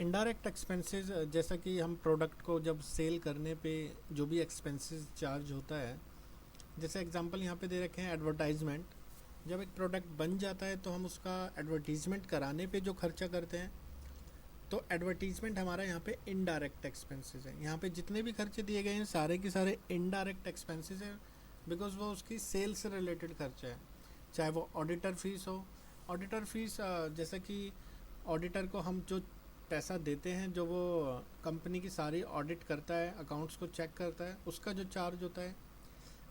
Indirect expenses जैसा कि हम प्रोडक्ट को जब सेल करने पे जो भी एक्सपेंसेस चार्ज होता है, जैसे एग्जांपल यहाँ पे दे रखे हैं एडवर्टाइजमेंट। जब एक प्रोडक्ट बन जाता है तो हम उसका एडवर्टीजमेंट कराने पे जो खर्चा करते हैं, तो एडवर्टीजमेंट हमारा यहाँ पे इनडायरेक्ट एक्सपेंसेस है। यहाँ पे जितने भी खर्चे दिए गए हैं सारे के सारे इनडायरेक्ट एक्सपेंसेस हैं, बिकॉज वो उसकी सेल से रिलेटेड खर्चा है। चाहे वो ऑडिटर फीस हो, ऑडिटर फीस जैसा कि ऑडिटर को हम जो पैसा देते हैं, जो वो कंपनी की सारी ऑडिट करता है, अकाउंट्स को चेक करता है, उसका जो चार्ज होता है।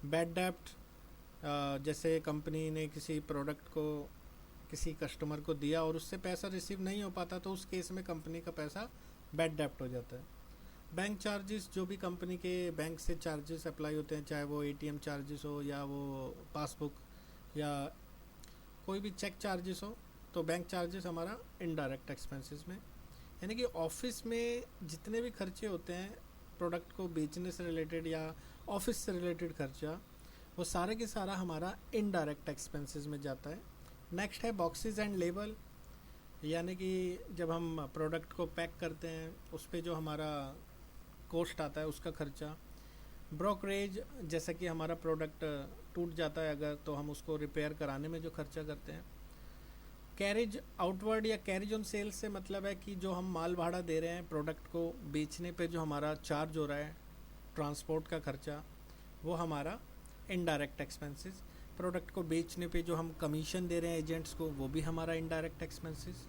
बैड डेप्ट, जैसे कंपनी ने किसी प्रोडक्ट को किसी कस्टमर को दिया और उससे पैसा रिसीव नहीं हो पाता, तो उस केस में कंपनी का पैसा बैड डेप्ट हो जाता है। बैंक चार्जेस, जो भी कंपनी के बैंक से चार्जेस अप्लाई होते हैं, चाहे वो एटीएम चार्जेस हो या वो पासबुक या कोई भी चेक चार्जेस हो, तो बैंक चार्जेस हमारा इनडायरेक्ट एक्सपेंसेस में। यानी कि ऑफिस में जितने भी खर्चे होते हैं प्रोडक्ट को बेचने से रिलेटेड या ऑफिस से रिलेटेड खर्चा, वो सारे के सारा हमारा इनडायरेक्ट एक्सपेंसेस में जाता है। नेक्स्ट है बॉक्सेस एंड लेबल, यानी कि जब हम प्रोडक्ट को पैक करते हैं उस पे जो हमारा कॉस्ट आता है उसका खर्चा। ब्रोकरेज, जैसा कि हमारा प्रोडक्ट टूट जाता है अगर, तो हम उसको रिपेयर कराने में जो खर्चा करते हैं। कैरेज आउटवर्ड या कैरेज ऑन सेल से मतलब है कि जो हम माल भाड़ा दे रहे हैं प्रोडक्ट को बेचने पे जो हमारा चार्ज हो रहा है, ट्रांसपोर्ट का खर्चा, वो हमारा इनडायरेक्ट एक्सपेंसेस। प्रोडक्ट को बेचने पे जो हम कमीशन दे रहे हैं एजेंट्स को, वो भी हमारा इनडायरेक्ट एक्सपेंसेस।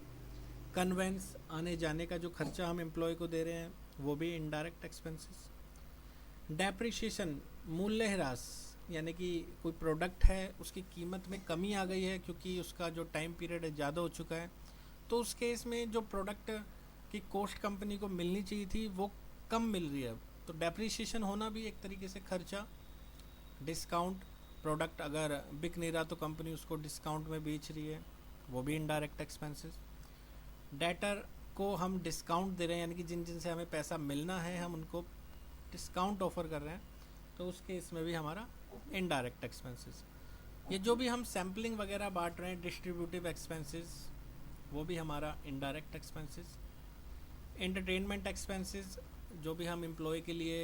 कन्वेंस, आने जाने का जो खर्चा हम एम्प्लॉय को दे रहे हैं, वो भी इनडायरेक्ट एक्सपेंसेस। डेप्रिशिएशन, मूल्य ह्रास, यानी कि कोई प्रोडक्ट है उसकी कीमत में कमी आ गई है क्योंकि उसका जो टाइम पीरियड है ज़्यादा हो चुका है, तो उस केस में जो प्रोडक्ट की कॉस्ट कंपनी को मिलनी चाहिए थी वो कम मिल रही है अब, तो डेप्रिशिएशन होना भी एक तरीके से खर्चा। डिस्काउंट, प्रोडक्ट अगर बिक नहीं रहा तो कंपनी उसको डिस्काउंट में बेच रही है, वो भी इनडायरेक्ट एक्सपेंसेस। डेटर को हम डिस्काउंट दे रहे हैं, यानी कि जिन जिन से हमें पैसा मिलना है हम उनको डिस्काउंट ऑफर कर रहे हैं, तो उस केस में भी हमारा इनडायरेक्ट एक्सपेंसेस। ये जो भी हम सैम्पलिंग वगैरह बांट रहे हैं, डिस्ट्रीब्यूटिव एक्सपेंसेस, वो भी हमारा इनडायरेक्ट एक्सपेंसेस। एंटरटेनमेंट एक्सपेंसेस, जो भी हम एम्प्लॉय के लिए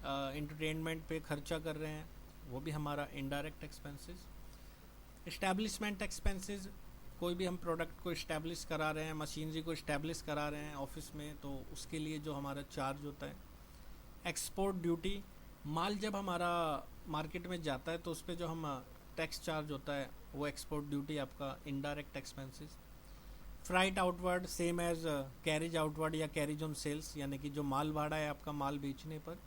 एंटरटेनमेंट पे खर्चा कर रहे हैं, वो भी हमारा इनडायरेक्ट एक्सपेंसेस। इस्टेब्लिशमेंट एक्सपेंसेस, कोई भी हम प्रोडक्ट को इस्टेब्लिश करा रहे हैं, मशीनरी को इस्टेब्लिश करा रहे हैं ऑफिस में, तो उसके लिए जो हमारा चार्ज होता है। एक्सपोर्ट ड्यूटी, माल जब हमारा मार्केट में जाता है तो उस पर जो हम टैक्स चार्ज होता है, वो एक्सपोर्ट ड्यूटी आपका indirect expenses. Freight outward, same as carriage outward या कैरेज ऑन सेल्स, यानी कि जो माल भाड़ा है आपका माल बेचने पर।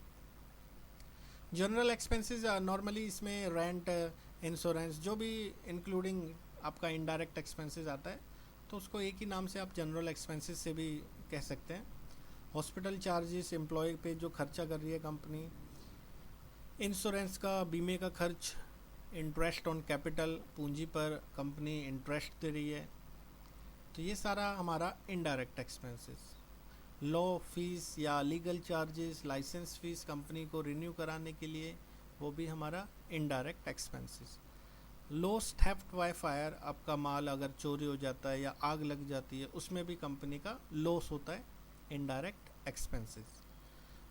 जनरल एक्सपेंसेस, नॉर्मली इसमें रेंट, इंश्योरेंस, जो भी इंक्लूडिंग आपका इनडायरेक्ट एक्सपेंसेस आता है, तो उसको एक ही नाम से आप जनरल एक्सपेंसेस से भी कह सकते हैं। हॉस्पिटल चार्जेस, एम्प्लॉय पे जो खर्चा कर रही है कंपनी। इंश्योरेंस का, बीमे का खर्च। इंटरेस्ट ऑन कैपिटल, पूंजी पर कंपनी इंटरेस्ट दे रही है, तो ये सारा हमारा इनडायरेक्ट एक्सपेंसेस। लॉ फीस या legal charges, licence fees company को रिन्यू कराने के लिए, वो भी हमारा indirect expenses. Loss theft by fire, आपका माल अगर चोरी हो जाता है या आग लग जाती है, उसमें भी कंपनी का लॉस होता है, इनडायरेक्ट एक्सपेंसेस।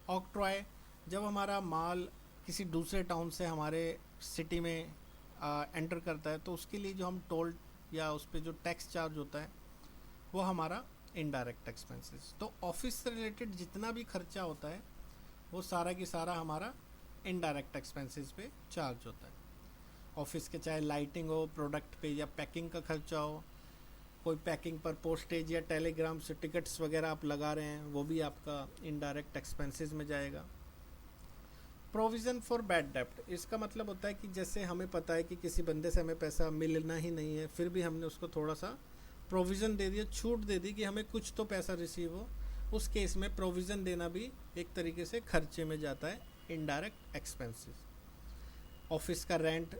ऑक्ट्रॉय, जब हमारा माल किसी दूसरे टाउन से हमारे सिटी में एंटर करता है, तो उसके लिए जो हम टोल या उस पर जो टैक्स चार्ज होता है, वो हमारा इनडायरेक्ट एक्सपेंसेस। तो ऑफिस से रिलेटेड जितना भी खर्चा होता है वो सारा की सारा हमारा इनडायरेक्ट एक्सपेंसेस पे चार्ज होता है। ऑफिस के चाहे लाइटिंग हो, प्रोडक्ट पे, या पैकिंग का खर्चा हो, कोई पैकिंग पर पोस्टेज या टेलीग्राम से टिकट्स वगैरह आप लगा रहे हैं, वो भी आपका इनडायरेक्ट एक्सपेंसेस में जाएगा। प्रोविज़न फॉर बैड डेप्ट, इसका मतलब होता है कि जैसे हमें पता है कि किसी बंदे से हमें पैसा मिलना ही नहीं है, फिर भी हमने उसको थोड़ा सा प्रोविज़न दे दिया, छूट दे दी कि हमें कुछ तो पैसा रिसीव हो, उस केस में प्रोविज़न देना भी एक तरीके से खर्चे में जाता है, इनडायरेक्ट एक्सपेंसेस। ऑफिस का रेंट,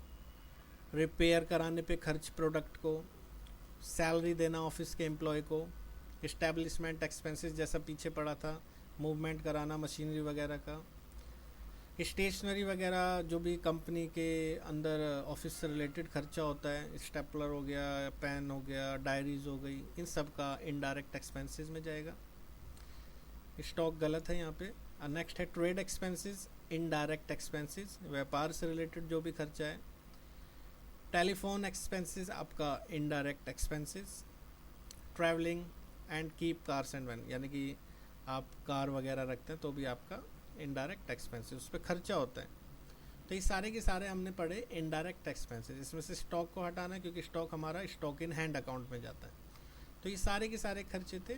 रिपेयर कराने पे खर्च प्रोडक्ट को, सैलरी देना ऑफिस के एम्प्लॉय को। इस्टेब्लिशमेंट एक्सपेंसेस जैसा पीछे पड़ा था, मूवमेंट कराना मशीनरी वगैरह का। स्टेशनरी वगैरह, जो भी कंपनी के अंदर ऑफिस से रिलेटेड खर्चा होता है, स्टेपलर हो गया, पेन हो गया, डायरीज हो गई, इन सब का इनडायरेक्ट एक्सपेंसेस में जाएगा। स्टॉक गलत है यहाँ पे। नेक्स्ट है ट्रेड एक्सपेंसेस, इनडायरेक्ट एक्सपेंसेस, व्यापार से रिलेटेड जो भी खर्चा है। टेलीफोन एक्सपेंसेस आपका indirect expenses. Travelling and keep cars and van, यानी कि आप कार वगैरह रखते हैं तो भी आपका इनडायरेक्ट एक्सपेंसेस, उस पर खर्चा होता है। तो ये सारे के सारे हमने पढ़े इनडायरेक्ट एक्सपेंसेस। इसमें से स्टॉक को हटाना है क्योंकि स्टॉक हमारा स्टॉक इन हैंड अकाउंट में जाता है। तो ये सारे के सारे खर्चे थे